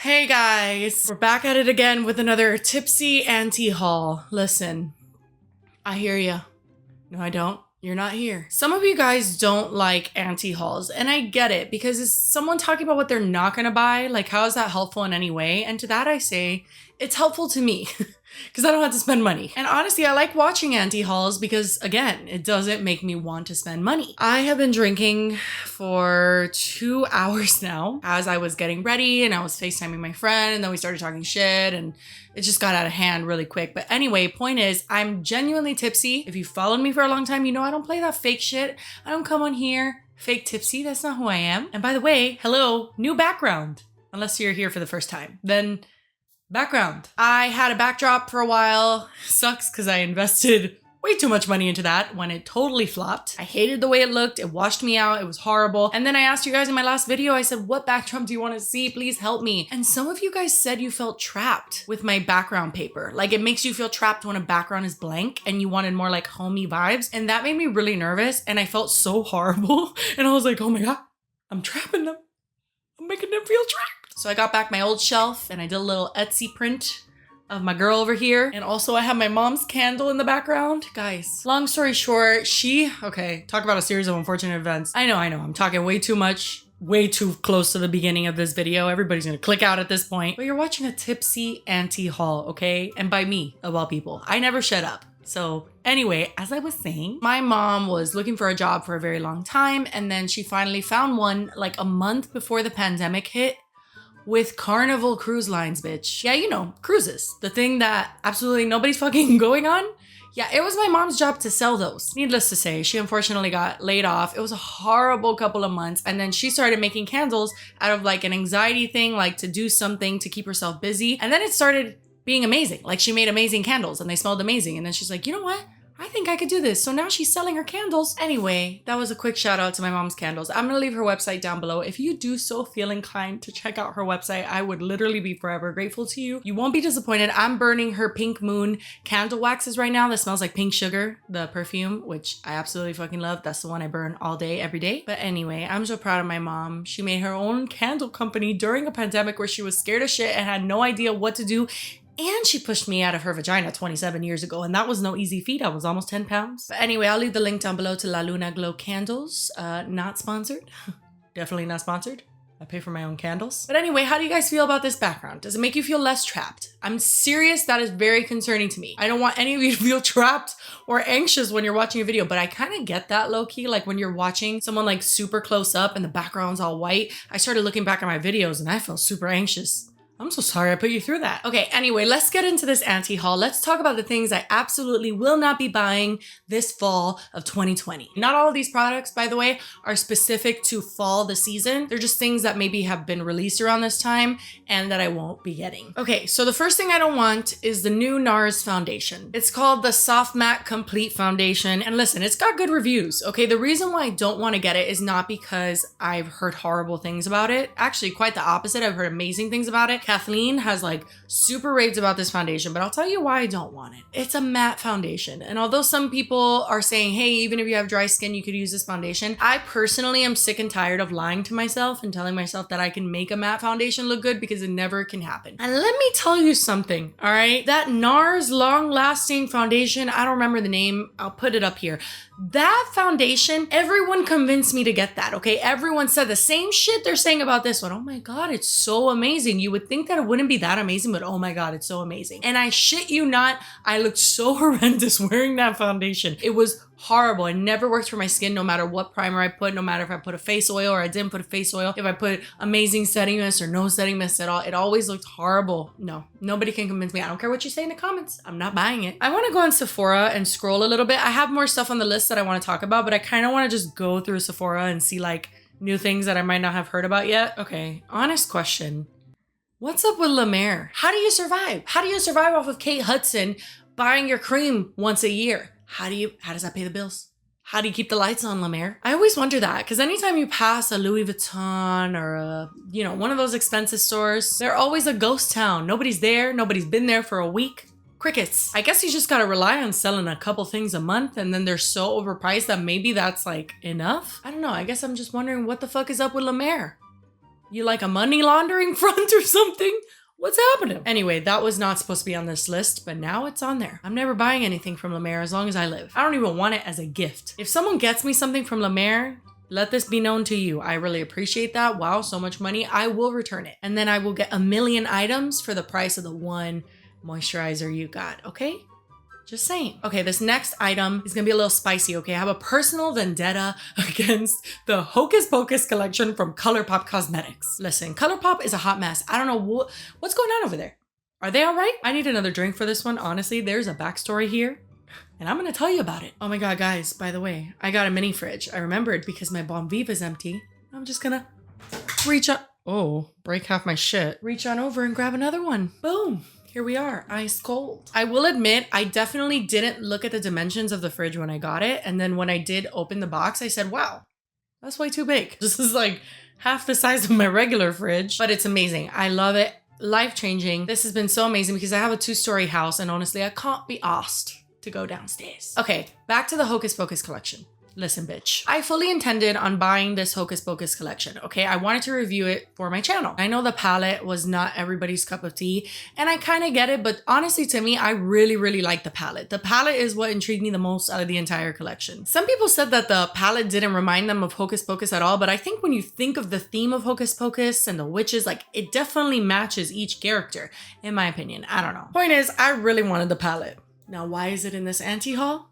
Hey guys, we're back at it again with another Tipsy Auntie haul. Listen, I hear ya. No, I don't. You're not here. Some of you guys don't like auntie hauls, and I get it because it's someone talking about what they're not gonna buy. Like, how is that helpful in any way? And to that I say, it's helpful to me because I don't have to spend money. And honestly, I like watching auntie hauls because, again, it doesn't make me want to spend money. I have been drinking for 2 hours now as I was getting ready and I was FaceTiming my friend, and then we started talking shit and it just got out of hand really quick. But anyway, point is, I'm genuinely tipsy. If you followed me for a long time, you know I don't play that fake shit. I don't come on here fake tipsy. That's not who I am. And by the way, hello, new background. Unless you're here for the first time. Then background. I had a backdrop for a while. Sucks because I invested way too much money into that when it totally flopped. I hated the way it looked. It washed me out. It was horrible. And then I asked you guys in my last video, I said, what backdrop do you want to see? Please help me. And some of you guys said you felt trapped with my background paper. Like, it makes you feel trapped when a background is blank and you wanted more like homey vibes. And that made me really nervous and I felt so horrible. And I was like, oh my God, I'm trapping them. I'm making them feel trapped. So I got back my old shelf and I did a little Etsy print of my girl over here. And also I have my mom's candle in the background. Guys, long story short, okay, talk about a series of unfortunate events. I know, I'm talking way too much, way too close to the beginning of this video. Everybody's gonna click out at this point. But you're watching a Tipsy Auntie haul, okay? And by me, of all people. I never shut up. So anyway, as I was saying, my mom was looking for a job for a very long time. And then she finally found one like a month before the pandemic hit. With Carnival Cruise Lines, bitch. Yeah, you know, cruises. The thing that absolutely nobody's fucking going on. Yeah, it was my mom's job to sell those. Needless to say, she unfortunately got laid off. It was a horrible couple of months. And then she started making candles out of like an anxiety thing, like to do something to keep herself busy. And then it started being amazing. Like, she made amazing candles and they smelled amazing. And then she's like, you know what? I think I could do this. So now she's selling her candles. Anyway, that was a quick shout out to my mom's candles. I'm gonna leave her website down below. If you do so feel inclined to check out her website, I would literally be forever grateful to you. You won't be disappointed. I'm burning her Pink Moon candle waxes right now that smells like pink sugar, the perfume, which I absolutely fucking love. That's the one I burn all day, every day. But anyway, I'm so proud of my mom. She made her own candle company during a pandemic where she was scared of shit and had no idea what to do. And she pushed me out of her vagina 27 years ago, and that was no easy feat. I was almost 10 pounds. But anyway, I'll leave the link down below to La Luna Glow candles. Not sponsored. Definitely not sponsored. I pay for my own candles. But anyway, how do you guys feel about this background? Does it make you feel less trapped? I'm serious, that is very concerning to me. I don't want any of you to feel trapped or anxious when you're watching a video, but I kind of get that low-key. Like, when you're watching someone like super close up and the background's all white, I started looking back at my videos and I felt super anxious. I'm so sorry I put you through that. Okay, anyway, let's get into this auntie haul. Let's talk about the things I absolutely will not be buying this fall of 2020. Not all of these products, by the way, are specific to fall the season. They're just things that maybe have been released around this time and that I won't be getting. Okay, so the first thing I don't want is the new NARS foundation. It's called the Soft Matte Complete Foundation. And listen, it's got good reviews, okay? The reason why I don't want to get it is not because I've heard horrible things about it. Actually, quite the opposite. I've heard amazing things about it. Kathleen has like super raves about this foundation, but I'll tell you why I don't want it. It's a matte foundation. And although some people are saying, hey, even if you have dry skin, you could use this foundation, I personally am sick and tired of lying to myself and telling myself that I can make a matte foundation look good, because it never can happen. And let me tell you something, all right? That NARS long lasting foundation, I don't remember the name. I'll put it up here. That foundation, everyone convinced me to get that, okay? Everyone said the same shit they're saying about this one. Oh my God, it's so amazing. You would think that it wouldn't be that amazing, but oh my God, it's so amazing. And I shit you not, I looked so horrendous wearing that foundation. It was horrible. It never worked for my skin, no matter what primer I put, no matter if I put a face oil or I didn't put a face oil, if I put amazing setting mist or no setting mist at all. It always looked horrible. No, nobody can convince me. I don't care what you say in the comments. I'm not buying it. I want to go on Sephora and scroll a little bit. I have more stuff on the list that I want to talk about, but I kind of want to just go through Sephora and see like new things that I might not have heard about yet. Okay, honest question. What's up with La Mer? How do you survive? How do you survive off of Kate Hudson buying your cream once a year? How does that pay the bills? How do you keep the lights on, La Mer? I always wonder that, because anytime you pass a Louis Vuitton or a, you know, one of those expensive stores, they're always a ghost town. Nobody's there. Nobody's been there for a week. Crickets. I guess you just gotta rely on selling a couple things a month, and then they're so overpriced that maybe that's like enough. I don't know. I guess I'm just wondering what the fuck is up with La Mer. You like a money laundering front or something? What's happening? Anyway, that was not supposed to be on this list, but now it's on there. I'm never buying anything from La Mer as long as I live. I don't even want it as a gift. If someone gets me something from La Mer, let this be known to you. I really appreciate that. Wow, so much money. I will return it. And then I will get a million items for the price of the one moisturizer you got, okay? Just saying. Okay, this next item is gonna be a little spicy, okay? I have a personal vendetta against the Hocus Pocus collection from ColourPop Cosmetics. Listen, ColourPop is a hot mess. I don't know what's going on over there. Are they all right? I need another drink for this one. Honestly, there's a backstory here, and I'm gonna tell you about it. Oh my God, guys, by the way, I got a mini fridge. I remembered because my Bon Viva is empty. I'm just gonna reach on, oh, break half my shit. Reach on over and grab another one. Boom. Here we are, ice cold. I will admit, I definitely didn't look at the dimensions of the fridge when I got it. And then when I did open the box, I said, wow, that's way too big. This is like half the size of my regular fridge, but it's amazing. I love it. Life-changing. This has been so amazing because I have a 2-story house and honestly, I can't be asked to go downstairs. Okay, back to the Hocus Pocus collection. Listen, bitch. I fully intended on buying this Hocus Pocus collection, okay? I wanted to review it for my channel. I know the palette was not everybody's cup of tea, and I kind of get it, but honestly, to me, I really, really like the palette. The palette is what intrigued me the most out of the entire collection. Some people said that the palette didn't remind them of Hocus Pocus at all, but I think when you think of the theme of Hocus Pocus and the witches, like, it definitely matches each character, in my opinion. I don't know. Point is, I really wanted the palette. Now, why is it in this anti-haul?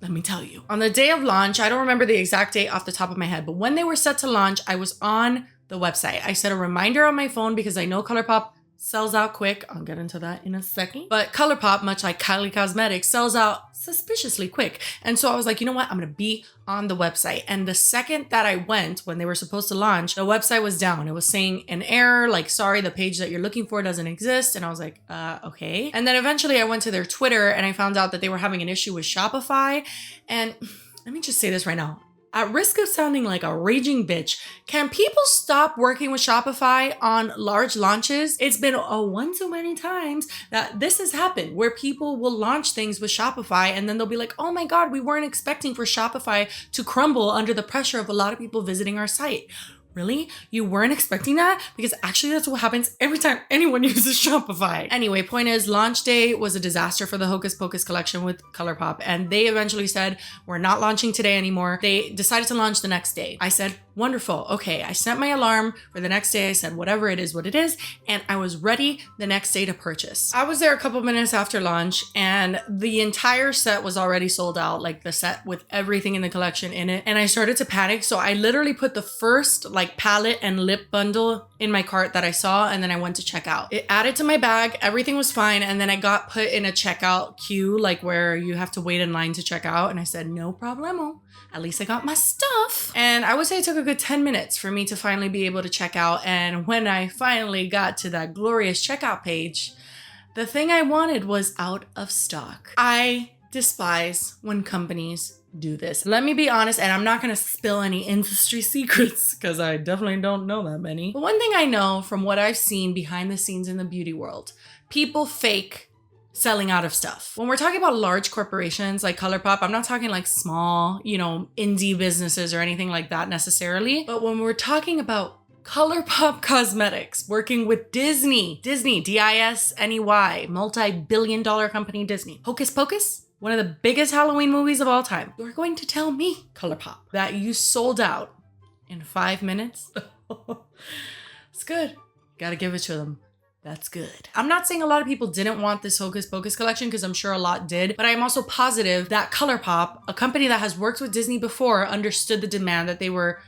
Let me tell you. On the day of launch, I don't remember the exact date off the top of my head, but when they were set to launch, I was on the website. I set a reminder on my phone because I know ColourPop sells out quick. I'll get into that in a second. But ColourPop, much like Kylie Cosmetics, sells out suspiciously quick. And so I was like, you know what? I'm gonna be on the website. And the second that I went, when they were supposed to launch, the website was down. It was saying an error, like, sorry, the page that you're looking for doesn't exist. And I was like, okay. And then eventually I went to their Twitter and I found out that they were having an issue with Shopify. And let me just say this right now. At risk of sounding like a raging bitch, can people stop working with Shopify on large launches? It's been one too many times that this has happened where people will launch things with Shopify and then they'll be like, oh my God, we weren't expecting for Shopify to crumble under the pressure of a lot of people visiting our site. Really? You weren't expecting that? Because actually that's what happens every time anyone uses Shopify. Anyway, point is, launch day was a disaster for the Hocus Pocus collection with ColourPop, and they eventually said, we're not launching today anymore. They decided to launch the next day. I said, wonderful. Okay, I set my alarm for the next day. I said, whatever it is, what it is. And I was ready the next day to purchase. I was there a couple minutes after launch and the entire set was already sold out, like the set with everything in the collection in it. And I started to panic. So I literally put the first like palette and lip bundle in my cart that I saw. And then I went to check out. It added to my bag. Everything was fine. And then I got put in a checkout queue, like where you have to wait in line to check out. And I said, no problemo. At least I got my stuff. And I would say it took a good 10 minutes for me to finally be able to check out. And when I finally got to that glorious checkout page, the thing I wanted was out of stock. I despise when companies do this. Let me be honest, and I'm not gonna spill any industry secrets because I definitely don't know that many. But one thing I know from what I've seen behind the scenes in the beauty world, people fake selling out of stuff. When we're talking about large corporations like ColourPop, I'm not talking like small, indie businesses or anything like that necessarily. But when we're talking about ColourPop Cosmetics working with Disney, D-I-S-N-E-Y, multi-billion-dollar company Disney. Hocus Pocus, one of the biggest Halloween movies of all time. You're going to tell me, ColourPop, that you sold out in 5 minutes? It's good. Gotta give it to them. That's good. I'm not saying a lot of people didn't want this Hocus Pocus collection because I'm sure a lot did, but I'm also positive that ColourPop, a company that has worked with Disney before, understood the demand that they were,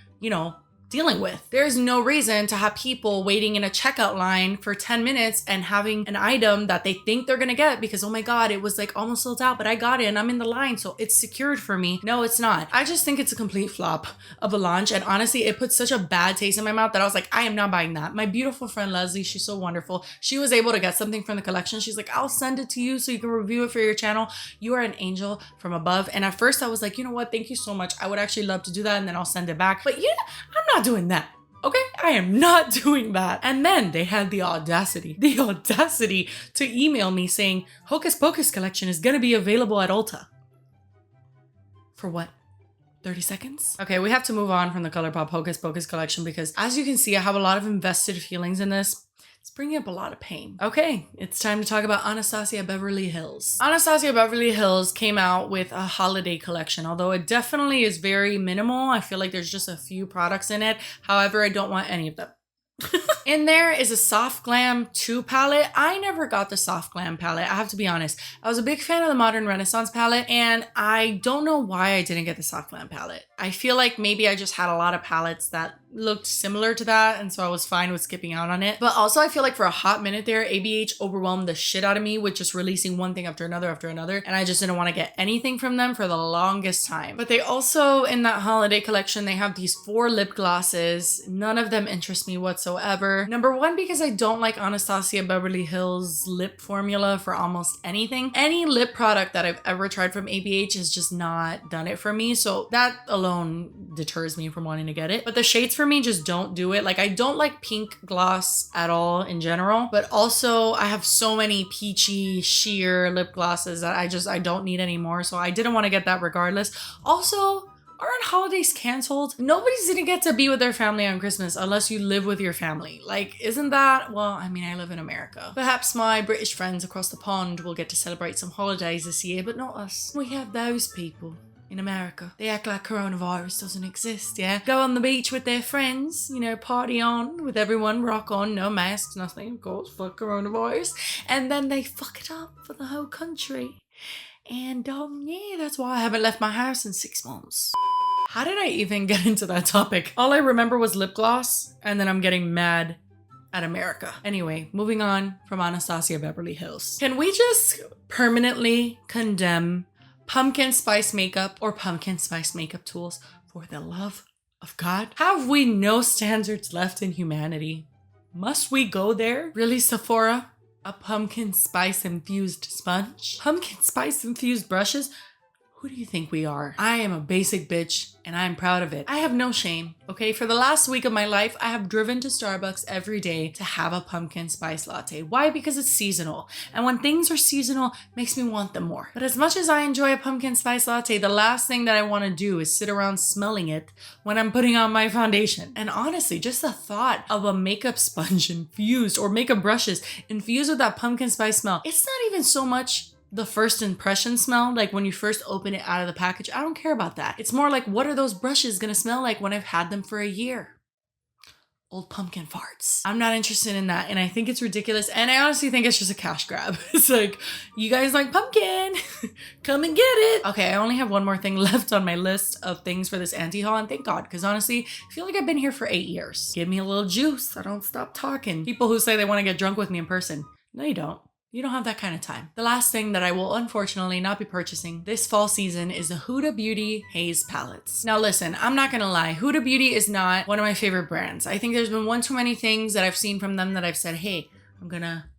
dealing with. There's no reason to have people waiting in a checkout line for 10 minutes and having an item that they think they're gonna get because, oh my God, it was like almost sold out, but I got it and I'm in the line, so it's secured for me. No, it's not. I just think it's a complete flop of a launch. And honestly, it put such a bad taste in my mouth that I was like, I am not buying that. My beautiful friend Leslie, she's so wonderful. She was able to get something from the collection. She's like, I'll send it to you so you can review it for your channel. You are an angel from above. And at first I was like, you know what? Thank you so much. I would actually love to do that and then I'll send it back. But yeah, I'm not doing that. Okay, I am not doing that. And then they had the audacity to email me saying, Hocus Pocus collection is gonna be available at Ulta. For what? 30 seconds. Okay, we have to move on from the ColourPop Hocus Pocus collection because as you can see, I have a lot of invested feelings in this. It's bringing up a lot of pain. Okay, it's time to talk about Anastasia Beverly Hills. Anastasia Beverly Hills came out with a holiday collection, although it definitely is very minimal. I feel like there's just a few products in it. However, I don't want any of them. In there is a Soft Glam 2 palette. I never got the Soft Glam palette, I have to be honest. I was a big fan of the Modern Renaissance palette, and I don't know why I didn't get the Soft Glam palette. I feel like maybe I just had a lot of palettes that looked similar to that, and so I was fine with skipping out on it. But also I feel like for a hot minute there, ABH overwhelmed the shit out of me with just releasing one thing after another, and I just didn't want to get anything from them for the longest time. But they also, in that holiday collection, they have these 4 lip glosses. None of them interest me whatsoever. Number one, because I don't like Anastasia Beverly Hills lip formula for almost anything. Any lip product that I've ever tried from ABH has just not done it for me, so that alone deters me from wanting to get it. But the shades for me just don't do it. Like, I don't like pink gloss at all in general, but also I have so many peachy sheer lip glosses that I don't need anymore, so I didn't want to get that regardless. Also, aren't holidays canceled? Nobody's gonna get to be with their family on Christmas unless you live with your family. Like, isn't that, well, I mean, I live in America. Perhaps my British friends across the pond will get to celebrate some holidays this year, but not us. We have those people in America. They act like coronavirus doesn't exist, yeah? Go on the beach with their friends, you know, party on with everyone, rock on, no masks, nothing, of course, fuck coronavirus. And then they fuck it up for the whole country. And yeah, that's why I haven't left my house in 6 months. How did I even get into that topic? All I remember was lip gloss, and then I'm getting mad at America. Anyway, moving on from Anastasia Beverly Hills. Can we just permanently condemn pumpkin spice makeup or pumpkin spice makeup tools for the love of God? Have we no standards left in humanity? Must we go there? Really, Sephora? A pumpkin spice infused sponge? Pumpkin spice infused brushes? Who do you think we are? I am a basic bitch and I'm proud of it. I have no shame, okay? For the last week of my life, I have driven to Starbucks every day to have a pumpkin spice latte. Why? Because it's seasonal. And when things are seasonal, it makes me want them more. But as much as I enjoy a pumpkin spice latte, the last thing that I want to do is sit around smelling it when I'm putting on my foundation. And honestly, just the thought of a makeup sponge infused or makeup brushes infused with that pumpkin spice smell, it's not even so much the first impression smell, like when you first open it out of the package. I don't care about that. It's more like, what are those brushes gonna smell like when I've had them for a year? Old pumpkin farts. I'm not interested in that, and I think it's ridiculous, and I honestly think it's just a cash grab. It's like, you guys like pumpkin? Come and get it. Okay, I only have one more thing left on my list of things for this anti-haul, and thank God, because honestly, I feel like I've been here for 8 years. Give me a little juice. I don't stop talking. People who say they want to get drunk with me in person. No, you don't. You don't have that kind of time. The last thing that I will unfortunately not be purchasing this fall season is the Huda Beauty Haze Palettes. Now listen, I'm not gonna lie, Huda Beauty is not one of my favorite brands. I think there's been one too many things that I've seen from them that I've said, hey, I'm gonna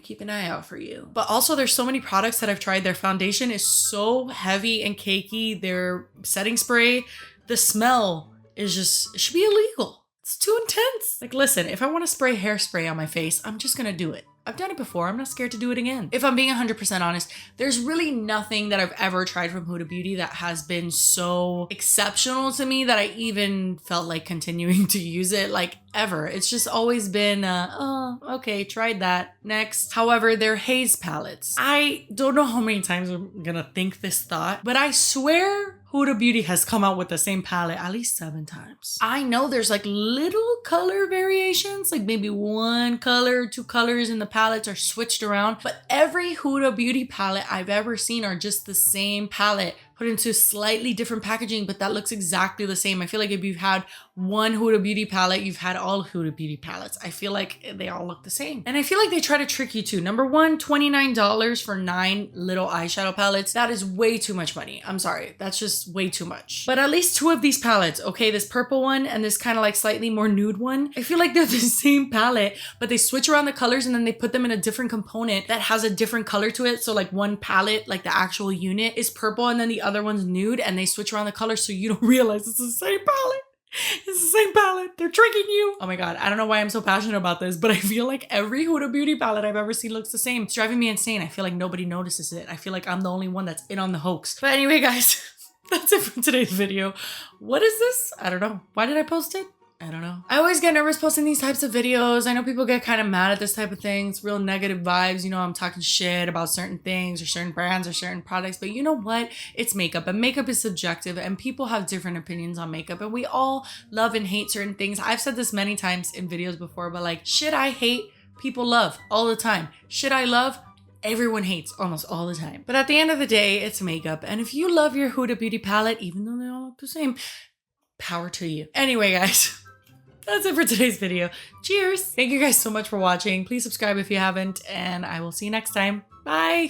keep an eye out for you. But also there's so many products that I've tried. Their foundation is so heavy and cakey. Their setting spray, the smell is just, it should be illegal. It's too intense. Like listen, if I want to spray hairspray on my face, I'm just gonna do it. I've done it before. I'm not scared to do it again. If I'm being 100% honest, there's really nothing that I've ever tried from Huda Beauty that has been so exceptional to me that I even felt like continuing to use it, like ever. It's just always been, oh, okay, tried that. Next. However, their haze palettes. I don't know how many times I'm gonna think this thought, but I swear Huda Beauty has come out with the same palette at least 7 times. I know there's like little color variations, like maybe 1 color, 2 colors in the palettes are switched around, but every Huda Beauty palette I've ever seen are just the same palette put into slightly different packaging, but that looks exactly the same. I feel like if you've had one Huda Beauty palette, you've had all Huda Beauty palettes. I feel like they all look the same. And I feel like they try to trick you too. Number one, $29 for 9 little eyeshadow palettes. That is way too much money. I'm sorry, that's just way too much. But at least 2 of these palettes, okay, this purple one and this kind of like slightly more nude one, I feel like they're the same palette, but they switch around the colors and then they put them in a different component that has a different color to it. So like one palette, like the actual unit is purple and then the other one's nude, and they switch around the colors so you don't realize it's the same palette. It's the same palette. They're tricking you. Oh my God. I don't know why I'm so passionate about this, but I feel like every Huda Beauty palette I've ever seen looks the same. It's driving me insane. I feel like nobody notices it. I feel like I'm the only one that's in on the hoax. But anyway, guys, That's it for today's video. What is this? I don't know. Why did I post it? I don't know. I always get nervous posting these types of videos. I know people get kind of mad at this type of thing. It's real negative vibes. You know, I'm talking shit about certain things or certain brands or certain products. But you know what? It's makeup, and makeup is subjective, and people have different opinions on makeup, and we all love and hate certain things. I've said this many times in videos before, but like shit I hate, people love all the time. Shit I love, everyone hates almost all the time. But at the end of the day, it's makeup. And if you love your Huda Beauty palette, even though they all look the same, power to you. Anyway, guys. That's it for today's video. Cheers! Thank you guys so much for watching. Please subscribe if you haven't, and I will see you next time. Bye!